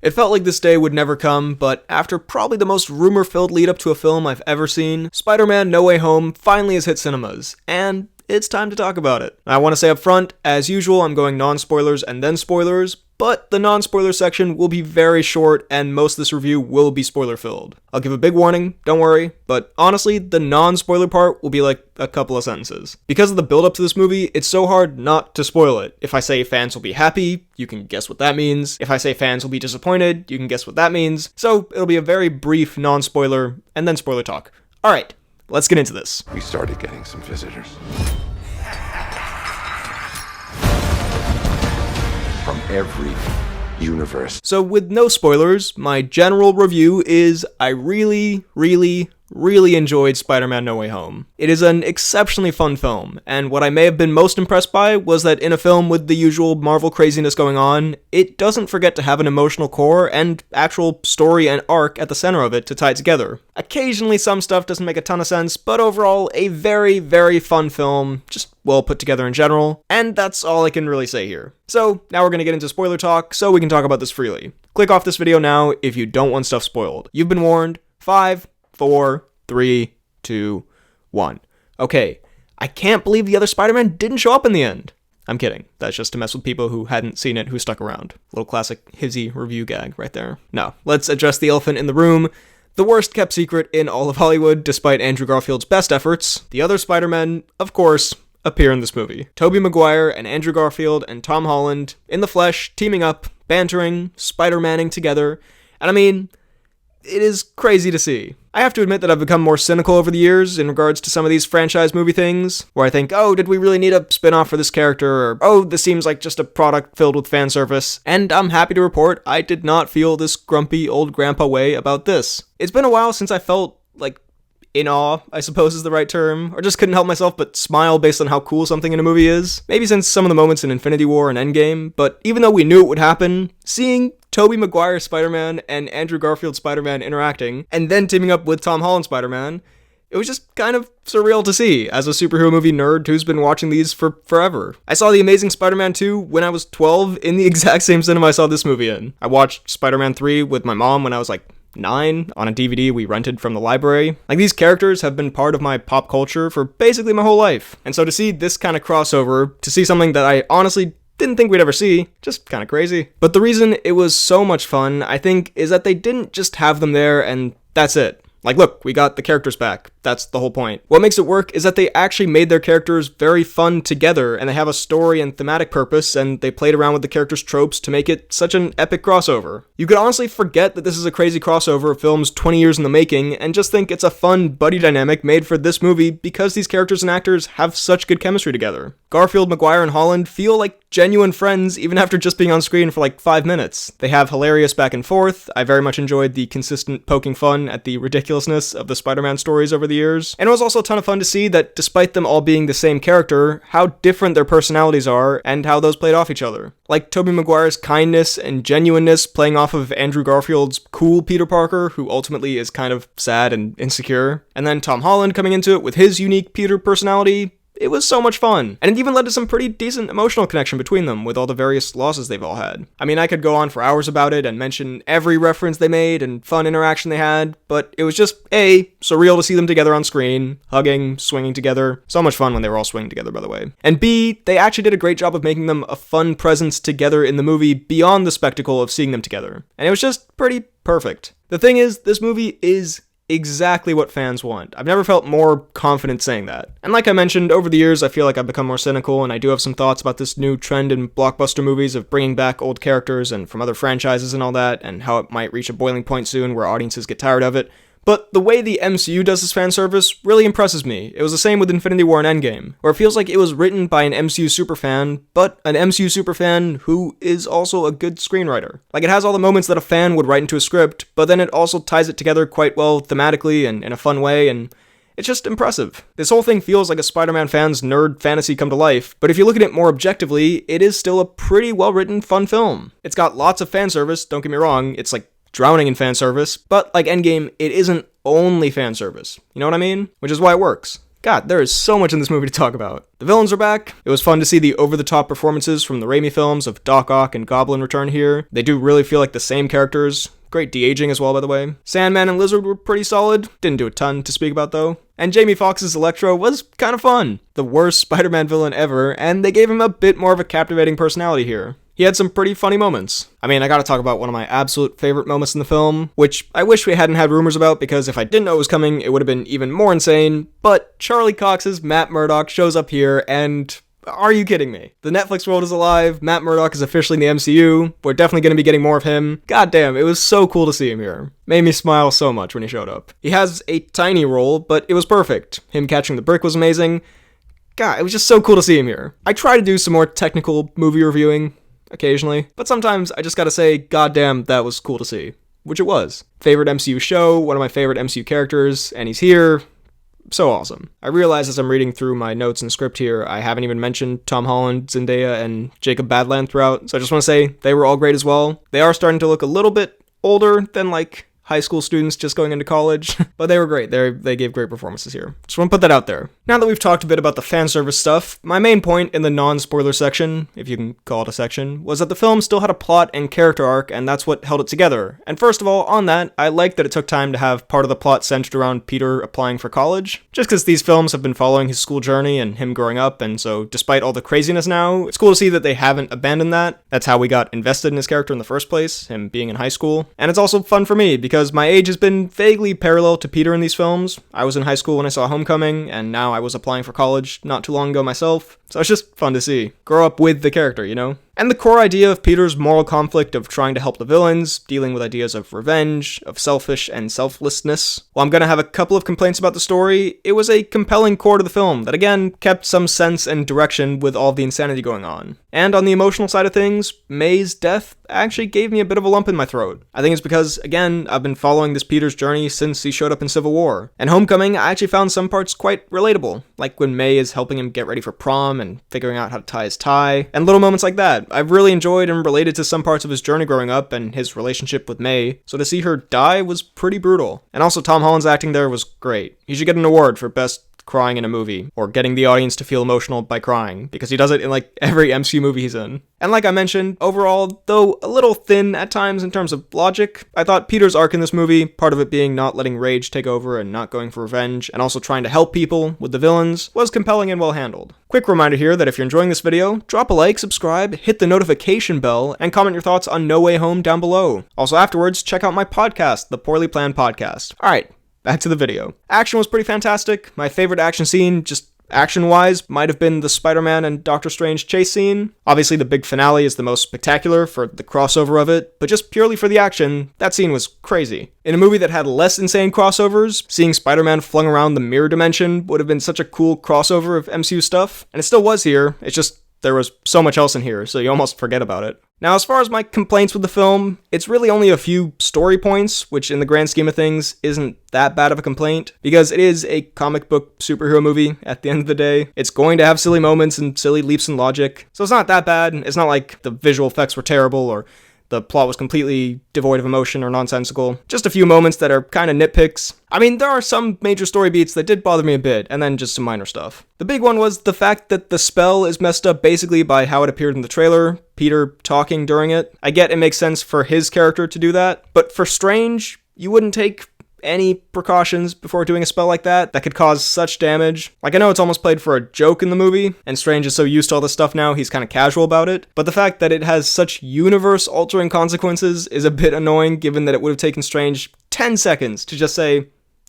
It felt like this day would never come, but after probably the most rumor-filled lead-up to a film I've ever seen, Spider-Man No Way Home finally has hit cinemas, and it's time to talk about it. I want to say up front, as usual, I'm going non-spoilers and then spoilers, but the non-spoiler section will be very short and most of this review will be spoiler-filled. I'll give a big warning, don't worry, but honestly, the non-spoiler part will be like a couple of sentences. Because of the build-up to this movie, it's so hard not to spoil it. If I say fans will be happy, you can guess what that means. If I say fans will be disappointed, you can guess what that means. So it'll be a very brief non-spoiler and then spoiler talk. Alright, let's get into this. We started getting some visitors. From every universe. So with no spoilers, my general review is I really enjoyed Spider-Man No Way Home. It is an exceptionally fun film, and what I may have been most impressed by was that in a film with the usual Marvel craziness going on, it doesn't forget to have an emotional core and actual story and arc at the center of it to tie it together. Occasionally some stuff doesn't make a ton of sense, but overall a very fun film, just well put together in general, and that's all I can really say here. So now we're gonna get into spoiler talk so we can talk about this freely. Click off this video now if you don't want stuff spoiled. You've been warned. 5, 4, 3, 2, 1. Okay, I can't believe the other Spider-Man didn't show up in the end. I'm kidding. That's just to mess with people who hadn't seen it who stuck around. Little classic Hizzy review gag right there. No, let's address the elephant in the room. The worst kept secret in all of Hollywood, despite Andrew Garfield's best efforts. The other Spider-Men, of course, appear in this movie. Tobey Maguire and Andrew Garfield and Tom Holland, in the flesh, teaming up, bantering, Spider-Manning together. And I mean, it is crazy to see. I have to admit that I've become more cynical over the years in regards to some of these franchise movie things, where I think, oh, did we really need a spin-off for this character, or oh, this seems like just a product filled with fan service, and I'm happy to report I did not feel this grumpy old grandpa way about this. It's been a while since I felt, like, in awe, I suppose is the right term, or just couldn't help myself but smile based on how cool something in a movie is. Maybe since some of the moments in Infinity War and Endgame, but even though we knew it would happen, seeing Tobey Maguire Spider-Man and Andrew Garfield Spider-Man interacting, and then teaming up with Tom Holland Spider-Man, it was just kind of surreal to see, as a superhero movie nerd who's been watching these for forever. I saw The Amazing Spider-Man 2 when I was 12 in the exact same cinema I saw this movie in. I watched Spider-Man 3 with my mom when I was like 9 on a DVD we rented from the library. Like, these characters have been part of my pop culture for basically my whole life. And so to see this kind of crossover, to see something that I honestly didn't think we'd ever see, just kind of crazy. But the reason it was so much fun, I think, is that they didn't just have them there and that's it. Like, look, we got the characters back. That's the whole point. What makes it work is that they actually made their characters very fun together, and they have a story and thematic purpose, and they played around with the characters' tropes to make it such an epic crossover. You could honestly forget that this is a crazy crossover of films 20 years in the making, and just think it's a fun buddy dynamic made for this movie because these characters and actors have such good chemistry together. Garfield, Maguire, and Holland feel like genuine friends even after just being on screen for like 5 minutes. They have hilarious back and forth. I very much enjoyed the consistent poking fun at the ridiculousness of the Spider-Man stories over the years. And it was also a ton of fun to see that despite them all being the same character, how different their personalities are and how those played off each other. Like Tobey Maguire's kindness and genuineness playing off of Andrew Garfield's cool Peter Parker, who ultimately is kind of sad and insecure. And then Tom Holland coming into it with his unique Peter personality. It was so much fun, and it even led to some pretty decent emotional connection between them with all the various losses they've all had. I mean, I could go on for hours about it and mention every reference they made and fun interaction they had, but it was just, A, surreal to see them together on screen, hugging, swinging together. So much fun when they were all swinging together, by the way. And B, they actually did a great job of making them a fun presence together in the movie beyond the spectacle of seeing them together. And it was just pretty perfect. The thing is, this movie is exactly what fans want. I've never felt more confident saying that. And like I mentioned, over the years I feel like I've become more cynical, and I do have some thoughts about this new trend in blockbuster movies of bringing back old characters and from other franchises and all that, and how it might reach a boiling point soon where audiences get tired of it. But the way the MCU does this fan service really impresses me. It was the same with Infinity War and Endgame, where it feels like it was written by an MCU superfan, but an MCU superfan who is also a good screenwriter. Like, it has all the moments that a fan would write into a script, but then it also ties it together quite well thematically and in a fun way, and it's just impressive. This whole thing feels like a Spider-Man fan's nerd fantasy come to life, but if you look at it more objectively, it is still a pretty well-written, fun film. It's got lots of fan service, don't get me wrong, it's like drowning in fan service, but like Endgame, it isn't only fan service. You know what I mean? Which is why it works. God, there is so much in this movie to talk about. The villains are back. It was fun to see the over-the-top performances from the Raimi films of Doc Ock and Goblin return here. They do really feel like the same characters. Great de-aging as well, by the way. Sandman and Lizard were pretty solid. Didn't do a ton to speak about, though. And Jamie Foxx's Electro was kind of fun. The worst Spider-Man villain ever, and they gave him a bit more of a captivating personality here. He had some pretty funny moments. I mean, I gotta talk about one of my absolute favorite moments in the film, which I wish we hadn't had rumors about, because if I didn't know it was coming, it would have been even more insane, but Charlie Cox's Matt Murdock shows up here, and are you kidding me? The Netflix world is alive, Matt Murdock is officially in the MCU, we're definitely gonna be getting more of him. God damn, it was so cool to see him here. Made me smile so much when he showed up. He has a tiny role, but it was perfect. Him catching the brick was amazing. God, it was just so cool to see him here. I try to do some more technical movie reviewing occasionally, but sometimes I just gotta say, goddamn, that was cool to see. Which it was. Favorite MCU show, one of my favorite MCU characters, and he's here. So awesome. I realize as I'm reading through my notes and script here, I haven't even mentioned Tom Holland, Zendaya, and Jacob Badland throughout, so I just want to say they were all great as well. They are starting to look a little bit older than, like, high school students just going into college, but they were great. They gave great performances here. Just want to put that out there. Now that we've talked a bit about the fan service stuff, my main point in the non-spoiler section, if you can call it a section, was that the film still had a plot and character arc, and that's what held it together. And first of all, on that, I like that it took time to have part of the plot centered around Peter applying for college, just because these films have been following his school journey and him growing up, and so despite all the craziness now, it's cool to see that they haven't abandoned that. That's how we got invested in his character in the first place, him being in high school. And it's also fun for me, because my age has been vaguely parallel to Peter in these films. I was in high school when I saw Homecoming, and now I was applying for college not too long ago myself, so it's just fun to see. Grow up with the character, you know? And the core idea of Peter's moral conflict of trying to help the villains, dealing with ideas of revenge, of selfish and selflessness. While I'm gonna have a couple of complaints about the story, it was a compelling core to the film that again kept some sense and direction with all the insanity going on. And on the emotional side of things, May's death actually gave me a bit of a lump in my throat. I think it's because, again, I've been following this Peter's journey since he showed up in Civil War. And Homecoming, I actually found some parts quite relatable, like when May is helping him get ready for prom and figuring out how to tie his tie, and little moments like that. I've really enjoyed and related to some parts of his journey growing up and his relationship with May, so to see her die was pretty brutal. And also Tom Holland's acting there was great. He should get an award for best crying in a movie, or getting the audience to feel emotional by crying, because he does it in like every MCU movie he's in. And like I mentioned, overall, though a little thin at times in terms of logic, I thought Peter's arc in this movie, part of it being not letting rage take over and not going for revenge, and also trying to help people with the villains, was compelling and well handled. Quick reminder here that if you're enjoying this video, drop a like, subscribe, hit the notification bell, and comment your thoughts on No Way Home down below. Also afterwards, check out my podcast, The Poorly Planned Podcast. Alright, back to the video. Action was pretty fantastic. My favorite action scene, just action-wise, might have been the Spider-Man and Doctor Strange chase scene. Obviously, the big finale is the most spectacular for the crossover of it, but just purely for the action, that scene was crazy. In a movie that had less insane crossovers, seeing Spider-Man flung around the mirror dimension would have been such a cool crossover of MCU stuff, and it still was here. It's just there was so much else in here, so you almost forget about it. Now, as far as my complaints with the film, it's really only a few story points, which in the grand scheme of things isn't that bad of a complaint, because it is a comic book superhero movie at the end of the day. It's going to have silly moments and silly leaps in logic, so it's not that bad. It's not like the visual effects were terrible or the plot was completely devoid of emotion or nonsensical. Just a few moments that are kind of nitpicks. I mean, there are some major story beats that did bother me a bit, and then just some minor stuff. The big one was the fact that the spell is messed up basically by how it appeared in the trailer, Peter talking during it. I get it makes sense for his character to do that, but for Strange, you wouldn't take any precautions before doing a spell like that could cause such damage. Like, I know it's almost played for a joke in the movie, and Strange is so used to all this stuff now, he's kind of casual about it, but the fact that it has such universe-altering consequences is a bit annoying, given that it would have taken Strange 10 seconds to just say,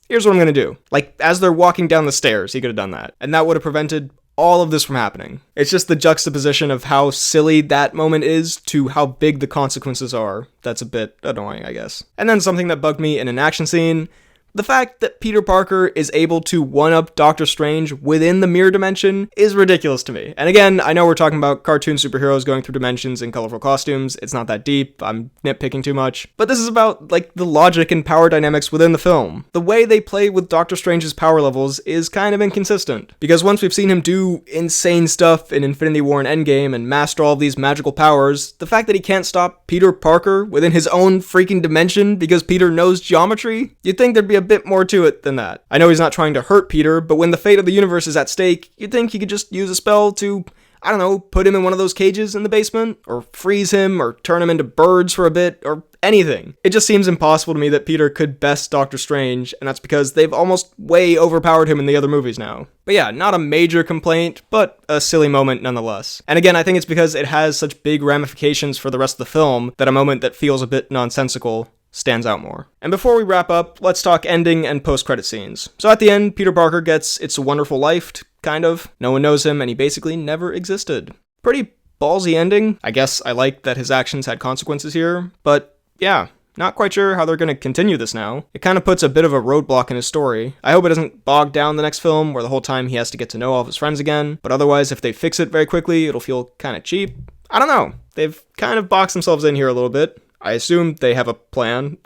here's what I'm gonna do. Like, as they're walking down the stairs, he could have done that, and that would have prevented all of this from happening. It's just the juxtaposition of how silly that moment is to how big the consequences are that's a bit annoying, I guess. And then something that bugged me in an action scene, the fact that Peter Parker is able to one-up Doctor Strange within the mirror dimension is ridiculous to me. And again, I know we're talking about cartoon superheroes going through dimensions in colorful costumes. It's not that deep. I'm nitpicking too much. But this is about, like, the logic and power dynamics within the film. The way they play with Doctor Strange's power levels is kind of inconsistent. Because once we've seen him do insane stuff in Infinity War and Endgame and master all of these magical powers, the fact that he can't stop Peter Parker within his own freaking dimension because Peter knows geometry, you'd think there'd be a a bit more to it than that. I know he's not trying to hurt Peter, but when the fate of the universe is at stake, you'd think he could just use a spell to, I don't know, put him in one of those cages in the basement, or freeze him, or turn him into birds for a bit, or anything. It just seems impossible to me that Peter could best Doctor Strange, and that's because they've almost way overpowered him in the other movies now. But yeah, not a major complaint, but a silly moment nonetheless. And again, I think it's because it has such big ramifications for the rest of the film that a moment that feels a bit nonsensical stands out more. And before we wrap up, let's talk ending and post-credit scenes. So at the end, Peter Parker gets It's a Wonderful Life, kind of. No one knows him, and he basically never existed. Pretty ballsy ending. I guess I like that his actions had consequences here, but yeah, not quite sure how they're going to continue this now. It kind of puts a bit of a roadblock in his story. I hope it doesn't bog down the next film, where the whole time he has to get to know all of his friends again, but otherwise, if they fix it very quickly, it'll feel kind of cheap. I don't know. They've kind of boxed themselves in here a little bit. I assume they have a plan,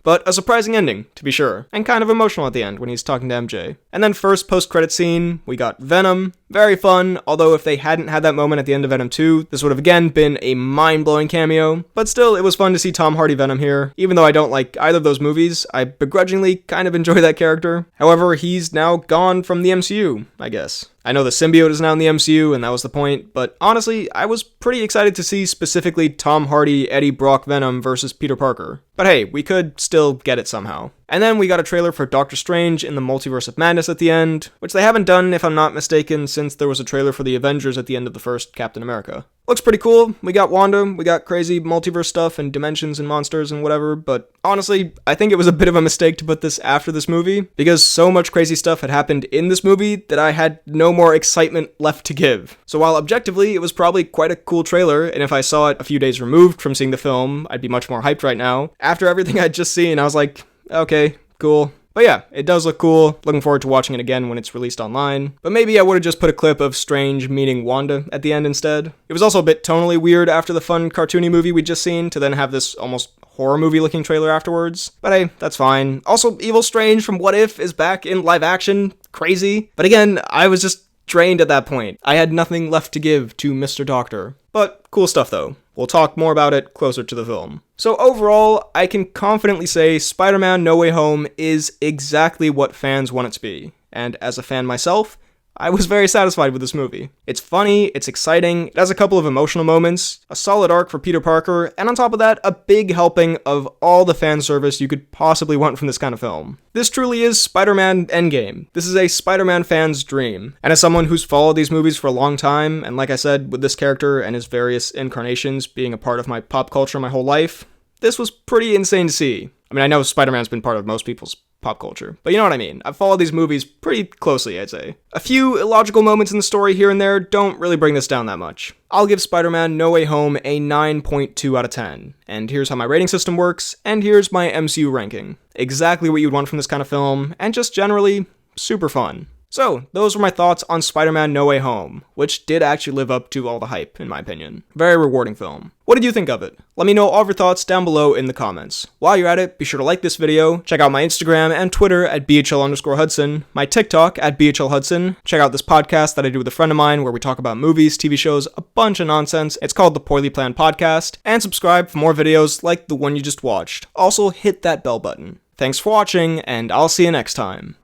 but a surprising ending, to be sure, and kind of emotional at the end when he's talking to MJ. And then first post-credit scene, we got Venom. Very fun, although if they hadn't had that moment at the end of Venom 2, this would have again been a mind-blowing cameo, but still, it was fun to see Tom Hardy Venom here. Even though I don't like either of those movies, I begrudgingly kind of enjoy that character. However, he's now gone from the MCU, I guess. I know the symbiote is now in the MCU, and that was the point, but honestly, I was pretty excited to see specifically Tom Hardy, Eddie Brock Venom versus Peter Parker. But hey, we could still get it somehow. And then we got a trailer for Doctor Strange in the Multiverse of Madness at the end, which they haven't done, if I'm not mistaken, since there was a trailer for the Avengers at the end of the first Captain America. Looks pretty cool. We got Wanda, we got crazy multiverse stuff and dimensions and monsters and whatever, but honestly, I think it was a bit of a mistake to put this after this movie, because so much crazy stuff had happened in this movie that I had no more excitement left to give. So while objectively, it was probably quite a cool trailer, and if I saw it a few days removed from seeing the film, I'd be much more hyped right now. After everything I'd just seen, I was like, okay, cool. But yeah, it does look cool. Looking forward to watching it again when it's released online. But maybe I would have just put a clip of Strange meeting Wanda at the end instead. It was also a bit tonally weird after the fun cartoony movie we'd just seen to then have this almost horror movie looking trailer afterwards. But hey, that's fine. Also, Evil Strange from What If is back in live action. Crazy. But again, I was just drained at that point. I had nothing left to give to Mr. Doctor. But cool stuff though. We'll talk more about it closer to the film. So overall, I can confidently say Spider-Man No Way Home is exactly what fans want it to be. And as a fan myself, I was very satisfied with this movie. It's funny, it's exciting, it has a couple of emotional moments, a solid arc for Peter Parker, and on top of that, a big helping of all the fan service you could possibly want from this kind of film. This truly is Spider-Man Endgame. This is a Spider-Man fan's dream. And as someone who's followed these movies for a long time, and like I said, with this character and his various incarnations being a part of my pop culture my whole life, this was pretty insane to see. I mean, I know Spider-Man's been part of most people's pop culture, but you know what I mean. I've followed these movies pretty closely, I'd say. A few illogical moments in the story here and there don't really bring this down that much. I'll give Spider-Man No Way Home a 9.2 out of 10. And here's how my rating system works, and here's my MCU ranking. Exactly what you'd want from this kind of film, and just generally super fun. So, those were my thoughts on Spider-Man No Way Home, which did actually live up to all the hype, in my opinion. Very rewarding film. What did you think of it? Let me know all of your thoughts down below in the comments. While you're at it, be sure to like this video, check out my Instagram and Twitter at BHL_Hudson, my TikTok at BHLHudson, check out this podcast that I do with a friend of mine where we talk about movies, TV shows, a bunch of nonsense. It's called The Poorly Planned Podcast, and subscribe for more videos like the one you just watched. Also, hit that bell button. Thanks for watching, and I'll see you next time.